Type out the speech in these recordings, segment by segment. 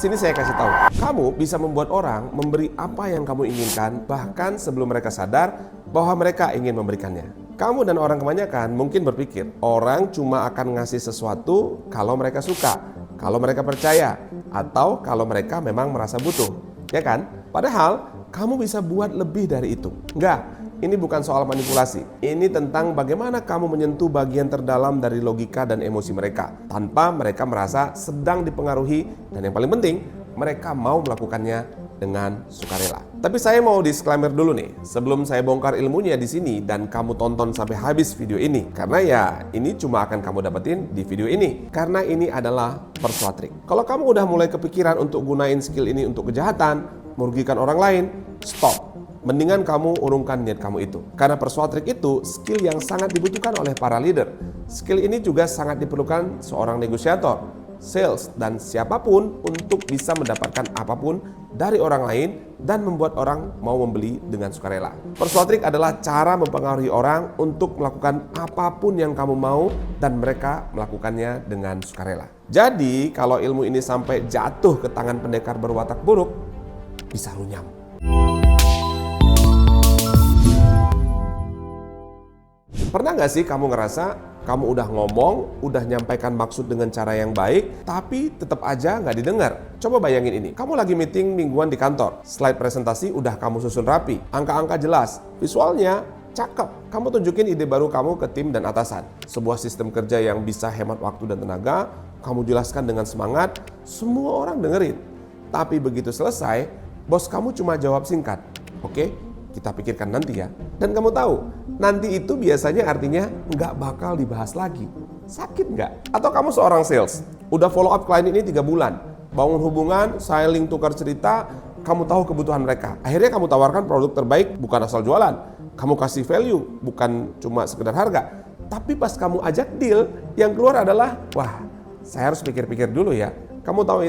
Sini saya kasih tahu. Kamu bisa membuat orang memberi apa yang kamu inginkan bahkan sebelum mereka sadar bahwa mereka ingin memberikannya. Kamu dan orang kebanyakan mungkin berpikir orang cuma akan ngasih sesuatu kalau mereka suka, kalau mereka percaya, atau kalau mereka memang merasa butuh. Ya kan? Padahal kamu bisa buat lebih dari itu. Enggak. Ini bukan soal manipulasi. Ini tentang bagaimana kamu menyentuh bagian terdalam dari logika dan emosi mereka tanpa mereka merasa sedang dipengaruhi, dan yang paling penting, mereka mau melakukannya dengan sukarela. Tapi saya mau disclaimer dulu nih, sebelum saya bongkar ilmunya di sini dan kamu tonton sampai habis video ini, karena ya ini cuma akan kamu dapetin di video ini, karena ini adalah persuatrik. Kalau kamu udah mulai kepikiran untuk gunain skill ini untuk kejahatan, merugikan orang lain, stop. Mendingan kamu urungkan niat kamu itu. Karena persuatrik itu skill yang sangat dibutuhkan oleh para leader. Skill ini juga sangat diperlukan seorang negosiator, sales, dan siapapun untuk bisa mendapatkan apapun dari orang lain dan membuat orang mau membeli dengan sukarela. Persuatrik adalah cara mempengaruhi orang untuk melakukan apapun yang kamu mau dan mereka melakukannya dengan sukarela. Jadi kalau ilmu ini sampai jatuh ke tangan pendekar berwatak buruk, bisa runyam. Pernah nggak sih kamu ngerasa kamu udah ngomong, udah nyampaikan maksud dengan cara yang baik, tapi tetap aja nggak didengar? Coba bayangin ini, kamu lagi meeting mingguan di kantor, slide presentasi udah kamu susun rapi, angka-angka jelas, visualnya cakep, kamu tunjukin ide baru kamu ke tim dan atasan. Sebuah sistem kerja yang bisa hemat waktu dan tenaga, kamu jelaskan dengan semangat, semua orang dengerin. Tapi begitu selesai, bos kamu cuma jawab singkat, "Oke, kita pikirkan nanti ya." Dan kamu tahu, nanti itu biasanya artinya nggak bakal dibahas lagi. Sakit nggak? Atau kamu seorang sales, udah follow up klien ini 3 bulan, bangun hubungan, saling tukar cerita, kamu tahu kebutuhan mereka. Akhirnya kamu tawarkan produk terbaik, bukan asal jualan. Kamu kasih value, bukan cuma sekedar harga. Tapi pas kamu ajak deal, yang keluar adalah, wah, saya harus pikir-pikir dulu ya. Kamu tahu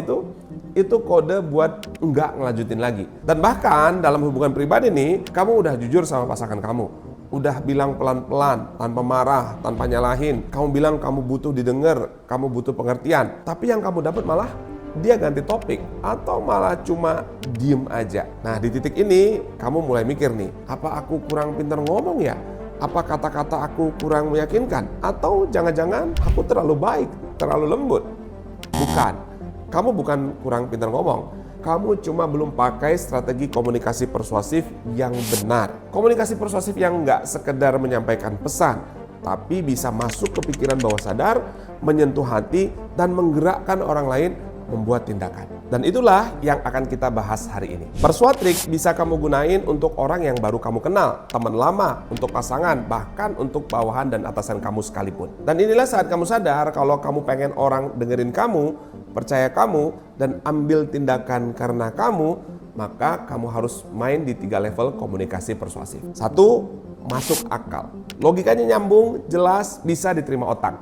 itu kode buat nggak ngelanjutin lagi. Dan bahkan dalam hubungan pribadi nih, kamu udah jujur sama pasangan kamu. Udah bilang pelan-pelan, tanpa marah, tanpa nyalahin. Kamu bilang kamu butuh didengar, kamu butuh pengertian. Tapi yang kamu dapat malah dia ganti topik atau malah cuma diem aja. Nah di titik ini kamu mulai mikir nih, apa aku kurang pintar ngomong ya? Apa kata-kata aku kurang meyakinkan? Atau jangan-jangan aku terlalu baik, terlalu lembut? Bukan. Kamu bukan kurang pintar ngomong, kamu cuma belum pakai strategi komunikasi persuasif yang benar. Komunikasi persuasif yang nggak sekedar menyampaikan pesan, tapi bisa masuk ke pikiran bawah sadar, menyentuh hati, dan menggerakkan orang lain membuat tindakan. Dan itulah yang akan kita bahas hari ini. Persuatrik bisa kamu gunain untuk orang yang baru kamu kenal, teman lama, untuk pasangan, bahkan untuk bawahan dan atasan kamu sekalipun. Dan inilah saat kamu sadar kalau kamu pengen orang dengerin kamu, percaya kamu, dan ambil tindakan karena kamu, maka kamu harus main di 3 level komunikasi persuasif. 1, masuk akal. Logikanya nyambung, jelas, bisa diterima otak.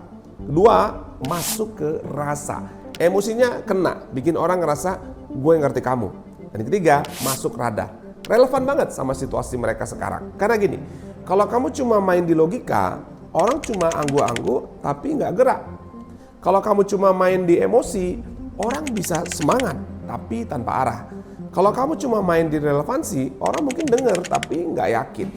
2, masuk ke rasa. Emosinya kena, bikin orang ngerasa gue ngerti kamu. Dan ketiga, masuk radar. Relevan banget sama situasi mereka sekarang. Karena gini, kalau kamu cuma main di logika, orang cuma anggu-anggu tapi nggak gerak. Kalau kamu cuma main di emosi, orang bisa semangat tapi tanpa arah. Kalau kamu cuma main di relevansi, orang mungkin denger tapi nggak yakin.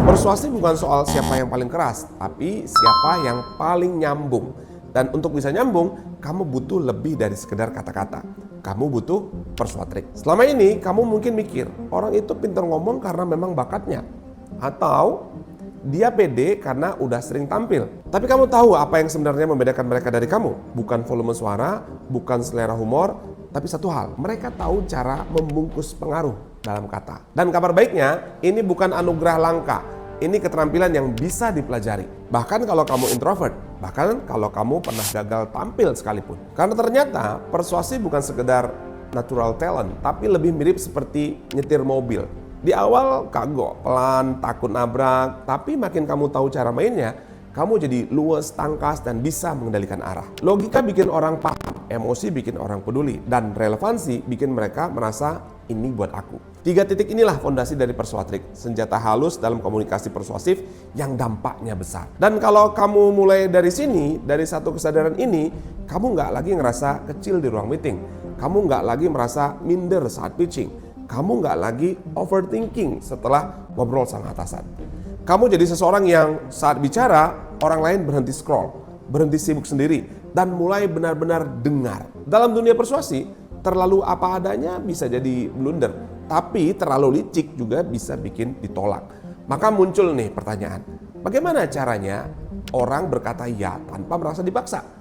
Persuasi bukan soal siapa yang paling keras, tapi siapa yang paling nyambung. Dan untuk bisa nyambung, kamu butuh lebih dari sekedar kata-kata. Kamu butuh persuatrik. Selama ini kamu mungkin mikir, orang itu pintar ngomong karena memang bakatnya. Atau dia pede karena udah sering tampil. Tapi kamu tahu apa yang sebenarnya membedakan mereka dari kamu? Bukan volume suara, bukan selera humor, tapi satu hal, mereka tahu cara membungkus pengaruh dalam kata. Dan kabar baiknya, ini bukan anugerah langka. Ini keterampilan yang bisa dipelajari. Bahkan kalau kamu introvert, bahkan kalau kamu pernah gagal tampil sekalipun. Karena ternyata persuasi bukan sekedar natural talent, tapi lebih mirip seperti nyetir mobil. Di awal kagok, pelan, takut nabrak, tapi makin kamu tahu cara mainnya, kamu jadi luwes, tangkas, dan bisa mengendalikan arah. Logika bikin orang paham, emosi bikin orang peduli, dan relevansi bikin mereka merasa ini buat aku. 3 titik inilah fondasi dari persuatrik, senjata halus dalam komunikasi persuasif yang dampaknya besar. Dan kalau kamu mulai dari sini, dari satu kesadaran ini, kamu nggak lagi ngerasa kecil di ruang meeting. Kamu nggak lagi merasa minder saat pitching. Kamu nggak lagi overthinking setelah ngobrol sama atasan. Kamu jadi seseorang yang saat bicara, orang lain berhenti scroll, berhenti sibuk sendiri, dan mulai benar-benar dengar. Dalam dunia persuasi, terlalu apa adanya bisa jadi blunder, tapi terlalu licik juga bisa bikin ditolak. Maka muncul nih pertanyaan, bagaimana caranya orang berkata ya tanpa merasa dipaksa?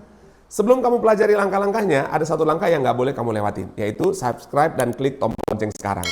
Sebelum kamu pelajari langkah-langkahnya, ada satu langkah yang nggak boleh kamu lewatin, yaitu subscribe dan klik tombol lonceng sekarang.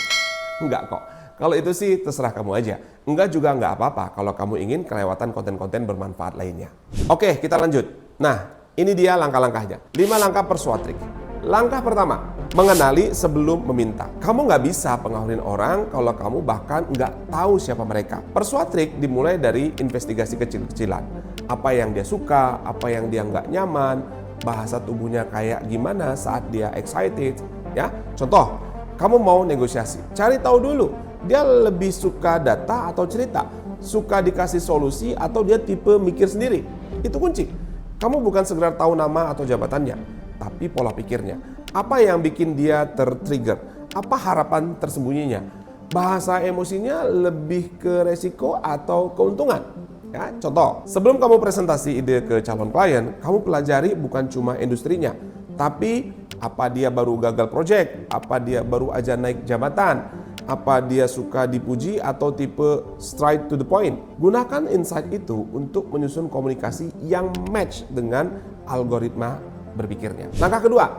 Enggak kok, kalau itu sih terserah kamu aja. Enggak juga nggak apa-apa kalau kamu ingin kelewatan konten-konten bermanfaat lainnya. Oke, kita lanjut. Nah, ini dia langkah-langkahnya. 5 langkah persuatrik. Langkah pertama, mengenali sebelum meminta. Kamu nggak bisa pengaruhin orang kalau kamu bahkan nggak tahu siapa mereka. Persuatrik dimulai dari investigasi kecil-kecilan. Apa yang dia suka, apa yang dia nggak nyaman, bahasa tubuhnya kayak gimana saat dia excited. Ya, contoh, kamu mau negosiasi, cari tahu dulu dia lebih suka data atau cerita, suka dikasih solusi atau dia tipe mikir sendiri. Itu kunci. Kamu bukan sekedar tahu nama atau jabatannya, tapi pola pikirnya. Apa yang bikin dia tertrigger? Apa harapan tersembunyinya? Bahasa emosinya lebih ke resiko atau keuntungan? Ya, contoh, sebelum kamu presentasi ide ke calon klien, kamu pelajari bukan cuma industrinya, tapi apa dia baru gagal project, apa dia baru aja naik jabatan, apa dia suka dipuji atau tipe straight to the point. Gunakan insight itu untuk menyusun komunikasi yang match dengan algoritma berpikirnya. Langkah kedua,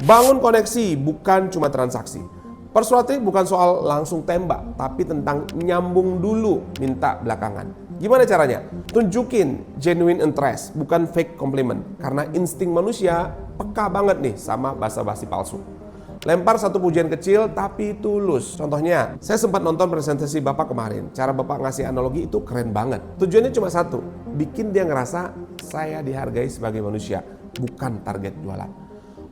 bangun koneksi bukan cuma transaksi. Persuasif bukan soal langsung tembak, tapi tentang nyambung dulu, minta belakangan. Gimana caranya? Tunjukin genuine interest, bukan fake compliment. Karena insting manusia peka banget nih sama basa-basi palsu. Lempar satu pujian kecil tapi tulus. Contohnya, saya sempat nonton presentasi Bapak kemarin. Cara Bapak ngasih analogi itu keren banget. Tujuannya cuma satu, bikin dia ngerasa saya dihargai sebagai manusia, bukan target jualan.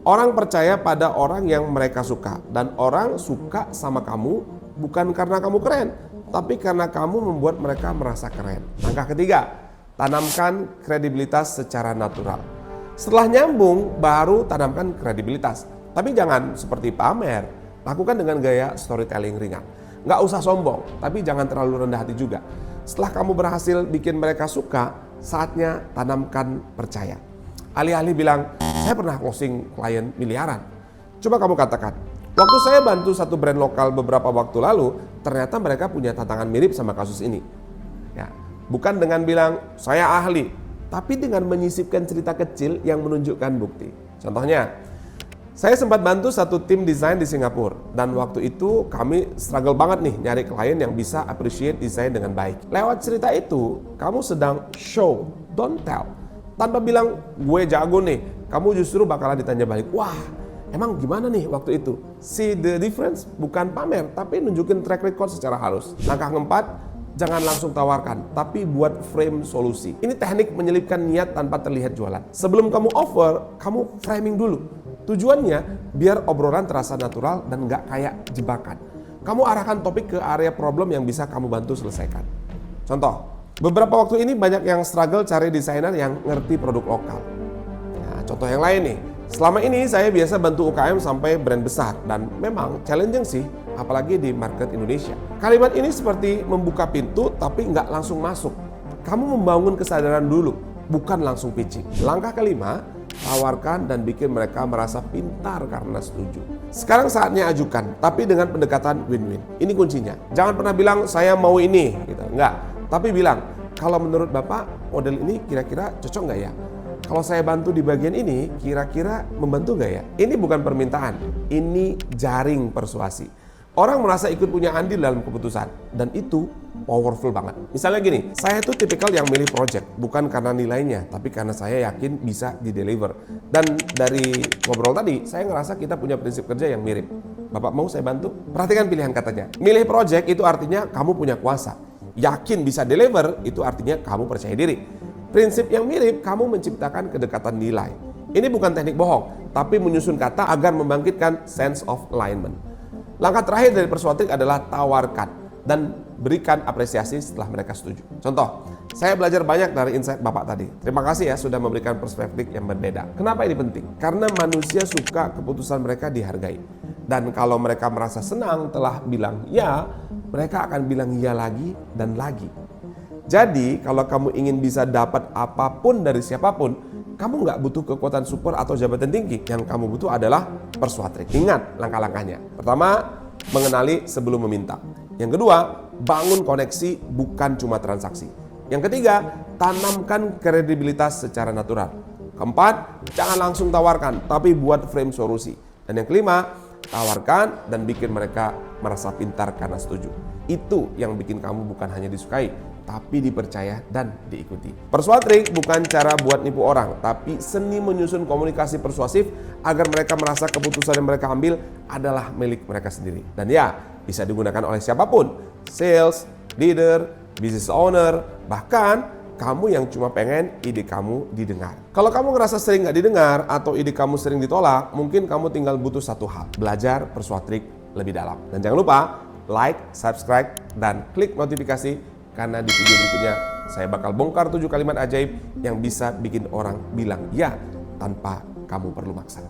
Orang percaya pada orang yang mereka suka, dan orang suka sama kamu bukan karena kamu keren, tapi karena kamu membuat mereka merasa keren. Langkah ketiga, tanamkan kredibilitas secara natural. Setelah nyambung, baru tanamkan kredibilitas. Tapi jangan seperti pamer, lakukan dengan gaya storytelling ringan. Nggak usah sombong, tapi jangan terlalu rendah hati juga. Setelah kamu berhasil bikin mereka suka, saatnya tanamkan percaya. Alih-alih bilang, saya pernah closing klien miliaran. Coba kamu katakan, waktu saya bantu satu brand lokal beberapa waktu lalu, ternyata mereka punya tantangan mirip sama kasus ini. Ya, bukan dengan bilang, saya ahli, tapi dengan menyisipkan cerita kecil yang menunjukkan bukti. Contohnya, saya sempat bantu satu tim desain di Singapura, dan waktu itu kami struggle banget nih nyari klien yang bisa appreciate desain dengan baik. Lewat cerita itu, kamu sedang show, don't tell. Tanpa bilang, gue jago nih, kamu justru bakalan ditanya balik, wah emang gimana nih waktu itu? See the difference? Bukan pamer, tapi nunjukin track record secara halus. Langkah keempat, jangan langsung tawarkan, tapi buat frame solusi. Ini teknik menyelipkan niat tanpa terlihat jualan. Sebelum kamu offer, kamu framing dulu. Tujuannya biar obrolan terasa natural dan nggak kayak jebakan. Kamu arahkan topik ke area problem yang bisa kamu bantu selesaikan. Contoh, beberapa waktu ini banyak yang struggle cari desainer yang ngerti produk lokal. Nah, contoh yang lain nih, selama ini saya biasa bantu UKM sampai brand besar dan memang challenging sih, apalagi di market Indonesia. Kalimat ini seperti membuka pintu tapi nggak langsung masuk. Kamu membangun kesadaran dulu, bukan langsung pitching. Langkah kelima, tawarkan dan bikin mereka merasa pintar karena setuju. Sekarang saatnya ajukan, tapi dengan pendekatan win-win. Ini kuncinya. Jangan pernah bilang saya mau ini, gitu. Enggak. Tapi bilang, kalau menurut Bapak model ini kira-kira cocok nggak ya? Kalau saya bantu di bagian ini, kira-kira membantu nggak ya? Ini bukan permintaan, ini jaring persuasi. Orang merasa ikut punya andil dalam keputusan, dan itu powerful banget. Misalnya gini, saya tuh tipikal yang milih project, bukan karena nilainya, tapi karena saya yakin bisa di-deliver. Dan dari ngobrol tadi, saya ngerasa kita punya prinsip kerja yang mirip. Bapak mau saya bantu? Perhatikan pilihan katanya. Milih project itu artinya kamu punya kuasa. Yakin bisa deliver, itu artinya kamu percaya diri. Prinsip yang mirip, kamu menciptakan kedekatan nilai. Ini bukan teknik bohong, tapi menyusun kata agar membangkitkan sense of alignment. Langkah terakhir dari persuasif adalah tawarkan dan berikan apresiasi setelah mereka setuju. Contoh, Saya belajar banyak dari insight Bapak tadi. Terima kasih ya sudah memberikan perspektif yang berbeda. Kenapa ini penting? Karena manusia suka keputusan mereka dihargai. Dan kalau mereka merasa senang telah bilang ya, mereka akan bilang ya lagi dan lagi. Jadi kalau kamu ingin bisa dapat apapun dari siapapun, kamu nggak butuh kekuatan super atau jabatan tinggi. Yang kamu butuh adalah persuade. Ingat langkah-langkahnya. Pertama, mengenali sebelum meminta. Yang kedua, bangun koneksi bukan cuma transaksi. Yang ketiga, tanamkan kredibilitas secara natural. Keempat, jangan langsung tawarkan, tapi buat frame solusi. Dan yang kelima, tawarkan dan bikin mereka merasa pintar karena setuju. Itu yang bikin kamu bukan hanya disukai, tapi dipercaya dan diikuti. Persuade trik bukan cara buat nipu orang, tapi seni menyusun komunikasi persuasif agar mereka merasa keputusan yang mereka ambil adalah milik mereka sendiri. Dan ya, bisa digunakan oleh siapapun, sales, leader, business owner, bahkan kamu yang cuma pengen ide kamu didengar. Kalau kamu ngerasa sering nggak didengar atau ide kamu sering ditolak, mungkin kamu tinggal butuh satu hal, belajar persuade trik lebih dalam. Dan jangan lupa like, subscribe, dan klik notifikasi karena di video berikutnya saya bakal bongkar 7 kalimat ajaib yang bisa bikin orang bilang ya tanpa kamu perlu maksa.